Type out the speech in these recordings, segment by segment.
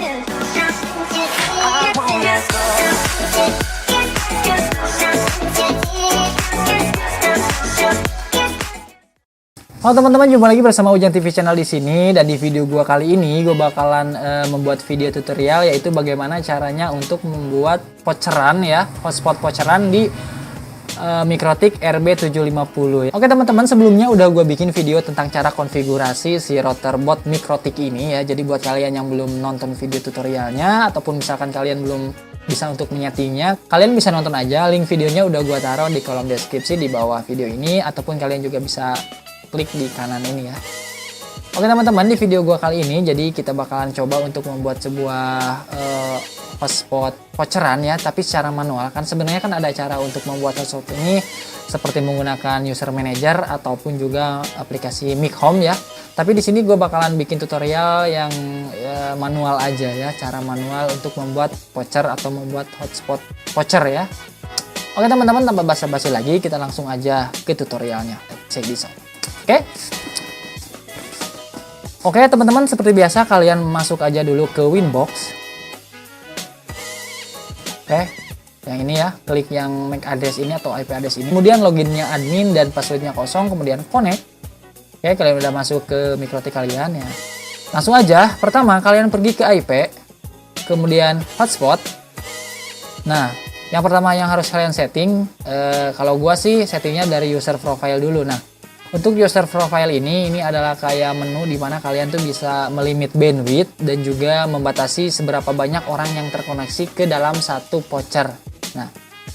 Halo teman-teman, jumpa lagi bersama Ujang TV Channel di sini. Dan di video gua kali ini gue bakalan membuat video tutorial, yaitu bagaimana caranya untuk membuat voucheran ya, hotspot voucheran di Mikrotik RB750. Oke teman-teman, sebelumnya udah gue bikin video tentang cara konfigurasi si router bot Mikrotik ini ya. Jadi buat kalian yang belum nonton video tutorialnya, ataupun misalkan kalian belum bisa untuk menyetingnya, kalian bisa nonton aja. Link videonya udah gue taruh di kolom deskripsi di bawah video ini, ataupun kalian juga bisa klik di kanan ini ya. Oke teman-teman, di video gua kali ini jadi kita bakalan coba untuk membuat sebuah hotspot voucheran ya, tapi secara manual. Kan sebenarnya kan ada cara untuk membuat hotspot ini seperti menggunakan user manager ataupun juga aplikasi Mic Home ya. Tapi di sini gua bakalan bikin tutorial yang manual aja ya, cara manual untuk membuat voucher atau membuat hotspot voucher ya. Oke teman-teman, tanpa basa-basi lagi kita langsung aja ke tutorialnya. Check this out. Oke teman-teman, seperti biasa kalian masuk aja dulu ke Winbox. Oke, yang ini ya, klik yang MAC address ini atau IP address ini. Kemudian loginnya admin dan passwordnya kosong, kemudian connect. Oke, kalian udah masuk ke Mikrotik kalian ya. Langsung aja, pertama kalian pergi ke IP, kemudian hotspot. Nah, yang pertama yang harus kalian setting, kalau gua sih settingnya dari user profile dulu. Nah, untuk user profile ini adalah kayak menu di mana kalian tuh bisa melimit bandwidth dan juga membatasi seberapa banyak orang yang terkoneksi ke dalam satu voucher. Nah,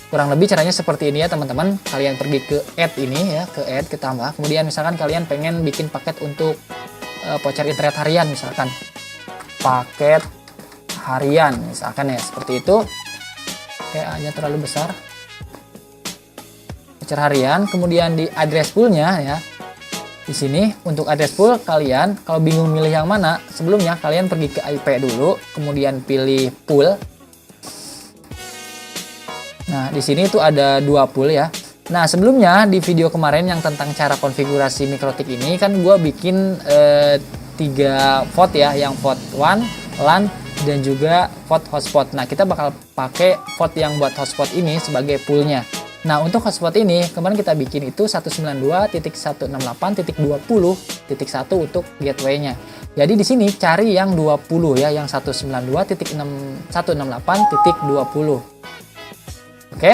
kurang lebih caranya seperti ini ya teman-teman. Kalian pergi ke add ini ya, ke add, ke tambah. Kemudian misalkan kalian pengen bikin paket untuk voucher internet harian misalkan. Paket harian misalkan ya, seperti itu. Kayaknya terlalu besar. Harian, kemudian di address poolnya ya, di sini untuk address pool kalian kalau bingung milih yang mana, sebelumnya kalian pergi ke IP dulu, kemudian pilih pool. Nah di sini tuh ada dua pool ya. Nah sebelumnya di video kemarin yang tentang cara konfigurasi Mikrotik ini kan gue bikin 3 vote ya, yang vote WAN, LAN dan juga vote hotspot. Nah kita bakal pakai vote yang buat hotspot ini sebagai poolnya. Nah untuk hotspot ini kemarin kita bikin itu 192.168.20.1 untuk gateway-nya. Jadi di sini cari yang 20 ya, yang 192.168.20. Oke.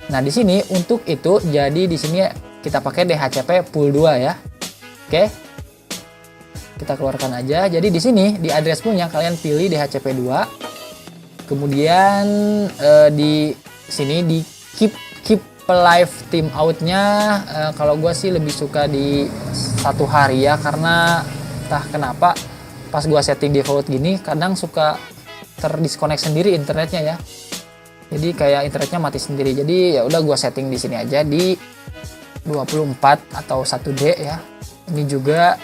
Nah di sini untuk itu jadi di sini kita pakai DHCP pool 2 ya. Oke. Kita keluarkan aja. Jadi di sini di address poolnya kalian pilih DHCP 2. Kemudian di sini di keep live timeout-nya kalau gue sih lebih suka di 1 hari ya, karena entah kenapa pas gue setting default gini kadang suka terdisconnect sendiri internetnya ya. Jadi kayak internetnya mati sendiri. Jadi ya udah gue setting di sini aja di 24 atau 1D ya. Ini juga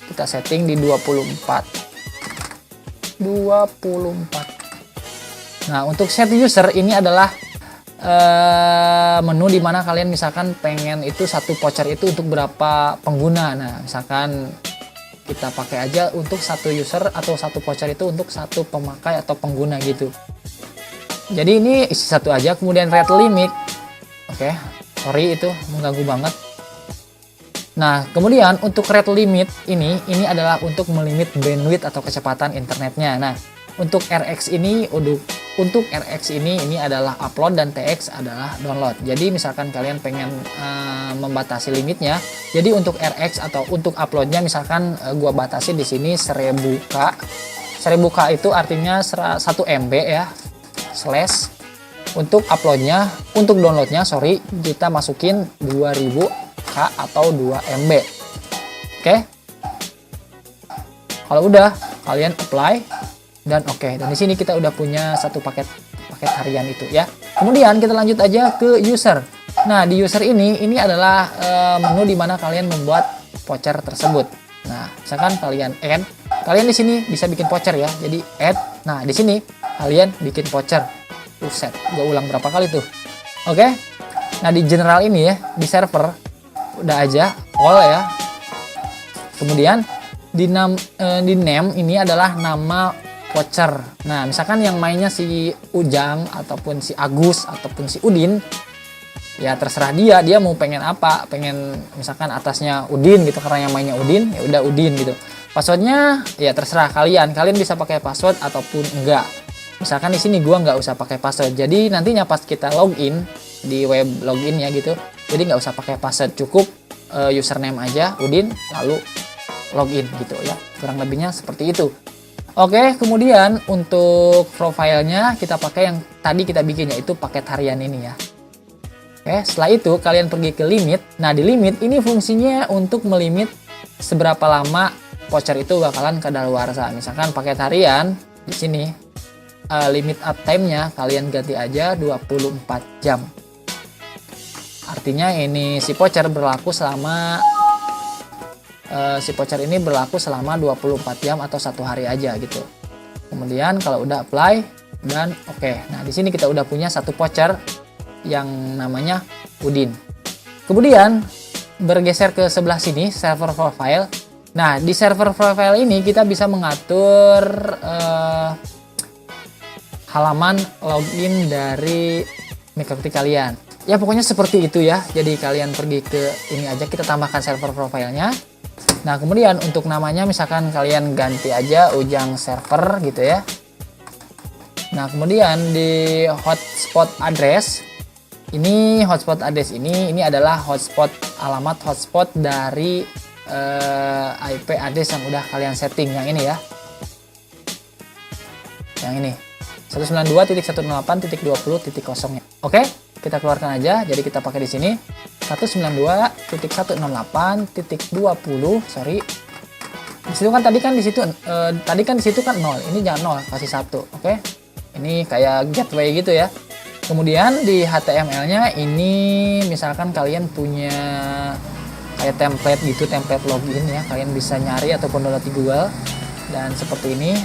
kita setting di 24. Nah, untuk set user ini adalah menu dimana kalian misalkan pengen itu satu voucher itu untuk berapa pengguna. Nah misalkan kita pakai aja untuk satu user atau satu voucher itu untuk satu pemakai atau pengguna gitu. Jadi ini isi satu aja. Kemudian rate limit, oke, sorry itu mengganggu banget. Nah kemudian untuk rate limit ini adalah untuk melimit bandwidth atau kecepatan internetnya. Nah untuk RX ini ini adalah upload dan TX adalah download. Jadi misalkan kalian pengen membatasi limitnya, jadi untuk RX atau untuk uploadnya misalkan gua batasi di sini 1000K. 1000K itu artinya 1 MB ya. Slash untuk uploadnya, untuk downloadnya sorry kita masukin 2000K atau 2 MB. Oke. Kalau udah kalian apply dan oke, dan di sini kita udah punya satu paket harian itu ya. Kemudian kita lanjut aja ke user. Nah di user ini adalah menu dimana kalian membuat voucher tersebut. Nah misalkan kalian add, kalian di sini bisa bikin voucher ya. Jadi add. Nah di sini kalian bikin voucher. Set, gue ulang berapa kali tuh. Oke. Nah di general ini ya, di server udah aja all ya. Kemudian di name ini adalah nama voucher. Nah, misalkan yang mainnya si Ujang ataupun si Agus ataupun si Udin, ya terserah dia mau pengen apa, pengen misalkan atasnya Udin gitu karena yang mainnya Udin, ya udah Udin gitu. Passwordnya ya terserah kalian bisa pakai password ataupun enggak. Misalkan di sini gua nggak usah pakai password, jadi nantinya pas kita login di web login ya gitu, jadi nggak usah pakai password, cukup username aja Udin lalu login gitu ya, kurang lebihnya seperti itu. Oke, kemudian untuk profilnya kita pakai yang tadi kita bikin, yaitu paket harian ini ya. Oke, setelah itu kalian pergi ke limit. Nah, di limit ini fungsinya untuk melimit seberapa lama voucher itu bakalan kadaluarsa. Misalkan paket harian di sini limit uptime-nya kalian ganti aja 24 jam. Artinya ini si voucher berlaku selama 24 jam atau 1 hari aja gitu. Kemudian kalau udah apply dan oke. Nah, di sini kita udah punya satu voucher yang namanya Udin. Kemudian bergeser ke sebelah sini server profile. Nah, di server profile ini kita bisa mengatur halaman login dari MicroKick kalian. Ya pokoknya seperti itu ya. Jadi kalian pergi ke ini aja, kita tambahkan server profilenya. Nah, kemudian untuk namanya misalkan kalian ganti aja Ujang server gitu ya. Nah, kemudian di hotspot address ini adalah alamat hotspot dari IP address yang udah kalian setting, yang ini ya. Yang ini 192.168.20.0 ya. Oke, kita keluarkan aja. Jadi kita pakai di sini 192.168.20, sorry. Di situ kan tadi kan di situ kan 0. Ini jangan 0, kasih 1. Oke. Ini kayak gateway gitu ya. Kemudian di HTML-nya ini misalkan kalian punya kayak template gitu, template login ya. Kalian bisa nyari ataupun download di Google dan seperti ini.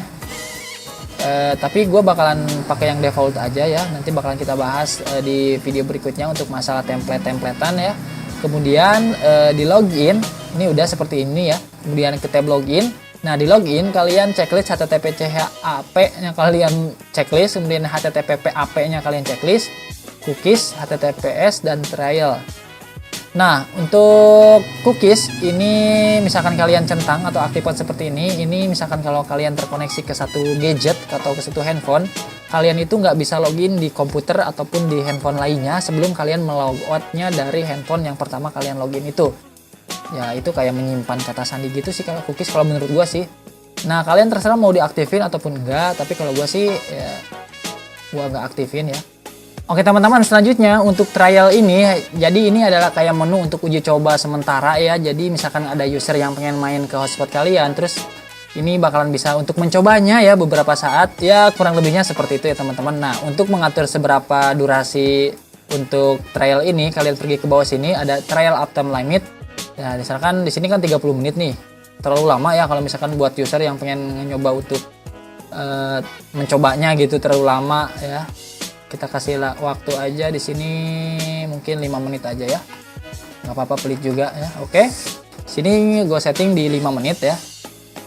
Tapi gue bakalan pakai yang default aja ya, nanti bakalan kita bahas di video berikutnya untuk masalah templatean ya. Kemudian di login ini udah seperti ini ya, kemudian ke tab login. Nah, di login kalian checklist HTTP/CHAP nya kalian checklist, kemudian HTTP/PAP nya kalian checklist, cookies, HTTPS dan trial. Nah, untuk cookies ini misalkan kalian centang atau aktifkan seperti ini misalkan kalau kalian terkoneksi ke satu gadget atau ke satu handphone, kalian itu nggak bisa login di komputer ataupun di handphone lainnya sebelum kalian melogoutnya dari handphone yang pertama kalian login itu. Ya, itu kayak menyimpan kata sandi gitu sih kalau cookies kalau menurut gua sih. Nah, kalian terserah mau diaktifin ataupun enggak, tapi kalau gua sih ya gua nggak aktifin ya. Oke teman-teman, selanjutnya untuk trial ini, jadi ini adalah kayak menu untuk uji coba sementara ya. Jadi misalkan ada user yang pengen main ke hotspot kalian, terus ini bakalan bisa untuk mencobanya ya beberapa saat. Ya kurang lebihnya seperti itu ya teman-teman. Nah, untuk mengatur seberapa durasi untuk trial ini, kalian pergi ke bawah sini ada trial uptime limit. Ya misalkan di sini kan 30 menit nih, terlalu lama ya kalau misalkan buat user yang pengen nyoba untuk mencobanya gitu, terlalu lama ya. Kita kasih waktu aja di sini mungkin 5 menit aja ya, nggak apa-apa, pelit juga ya. Oke, sini gue setting di 5 menit ya.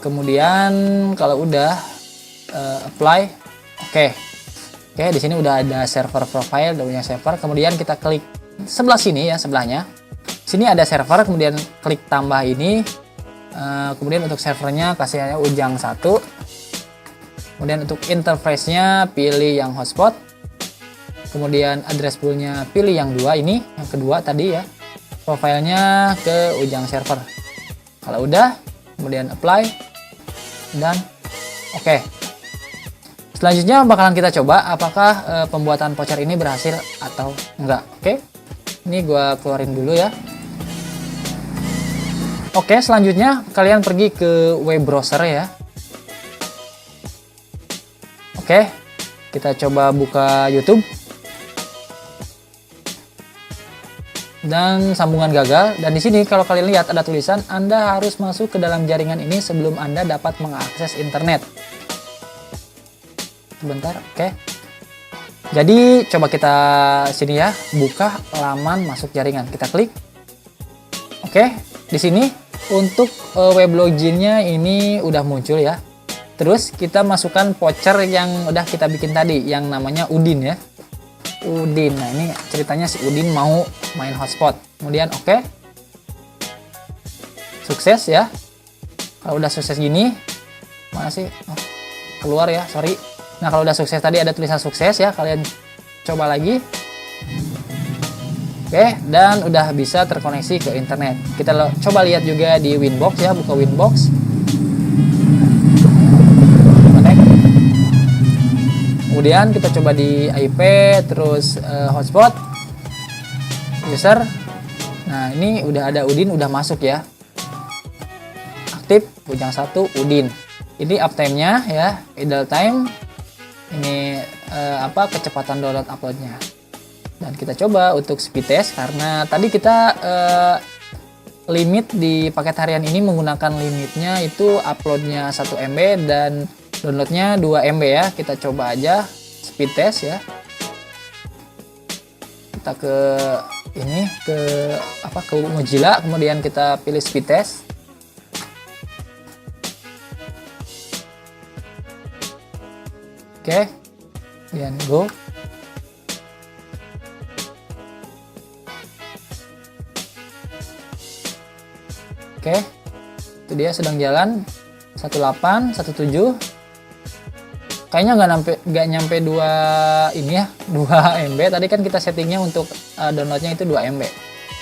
Kemudian kalau udah apply, oke, di sini udah ada server profile, udah punya server. Kemudian kita klik sebelah sini ya, sebelahnya sini ada server, kemudian klik tambah ini. Kemudian untuk servernya kasih aja Ujang 1. Kemudian untuk interface-nya pilih yang hotspot. Kemudian address pool-nya pilih yang 2 ini, yang kedua tadi ya. Profilnya ke Ujang server. Kalau udah, kemudian apply dan oke. Selanjutnya bakalan kita coba apakah pembuatan voucher ini berhasil atau enggak. Oke. Ini gua keluarin dulu ya. Oke, selanjutnya kalian pergi ke web browser ya. Oke. Kita coba buka YouTube. Dan sambungan gagal, dan di sini kalau kalian lihat ada tulisan Anda harus masuk ke dalam jaringan ini sebelum Anda dapat mengakses internet. Sebentar, oke. Jadi coba kita sini ya, buka laman masuk jaringan, kita klik. Oke, di sini untuk web loginnya ini udah muncul ya. Terus kita masukkan voucher yang udah kita bikin tadi, yang namanya Udin ya. Udin. Nah ini ceritanya si Udin mau main hotspot. Kemudian oke. Sukses ya. Kalau udah sukses gini, mana sih? Oh, keluar ya, sorry. Nah kalau udah sukses tadi ada tulisan sukses ya, kalian coba lagi. Oke, dan udah bisa terkoneksi ke internet. Kita coba lihat juga di Winbox ya, buka Winbox. Kemudian kita coba di IP, terus hotspot, user. Nah ini udah ada Udin, udah masuk ya. Aktif, bujang 1, Udin. Ini uptime-nya ya, idle time. Ini kecepatan download uploadnya. Dan kita coba untuk speed test, karena tadi kita limit di paket harian ini menggunakan limitnya itu uploadnya 1 MB dan downloadnya 2 MB ya. Kita coba aja speed test ya. Kita ke Mozilla, kemudian kita pilih speed test. Oke, kemudian go. Oke, itu dia sedang jalan 18, 17. Kayaknya nggak nyampe 2 MB. Tadi kan kita settingnya untuk downloadnya itu 2 MB.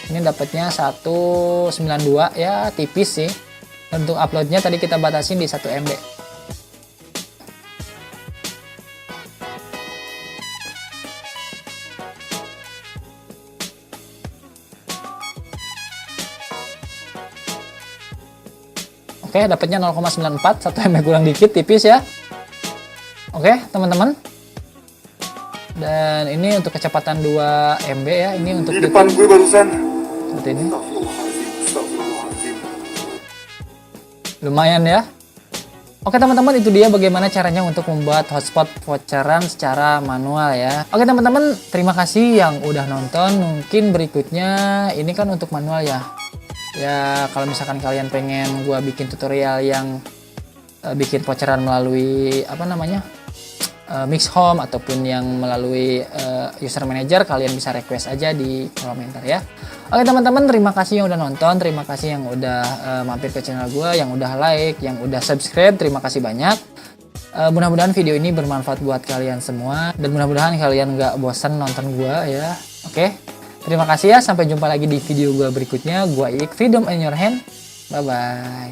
Ini dapatnya 192 ya, tipis sih. Dan untuk uploadnya tadi kita batasin di 1 MB. Oke, dapatnya 0,94, 1 MB kurang dikit, tipis ya. Oke, teman-teman. Dan ini untuk kecepatan 2 MB ya. Ini untuk di depan gue barusan. Seperti ini. Lumayan ya. Oke teman-teman, itu dia bagaimana caranya untuk membuat hotspot voucheran secara manual ya. Oke teman-teman, terima kasih yang udah nonton. Mungkin berikutnya ini kan untuk manual ya. Ya kalau misalkan kalian pengen gua bikin tutorial yang bikin voucheran melalui Mix Home ataupun yang melalui user manager, kalian bisa request aja di komentar ya. Oke teman-teman, terima kasih yang udah nonton, terima kasih yang udah mampir ke channel gue, yang udah like, yang udah subscribe, terima kasih banyak. Mudah-mudahan video ini bermanfaat buat kalian semua, dan mudah-mudahan kalian nggak bosan nonton gue ya. Oke, terima kasih ya, sampai jumpa lagi di video gue berikutnya. Gue Ik, Freedom in Your Hand, bye bye.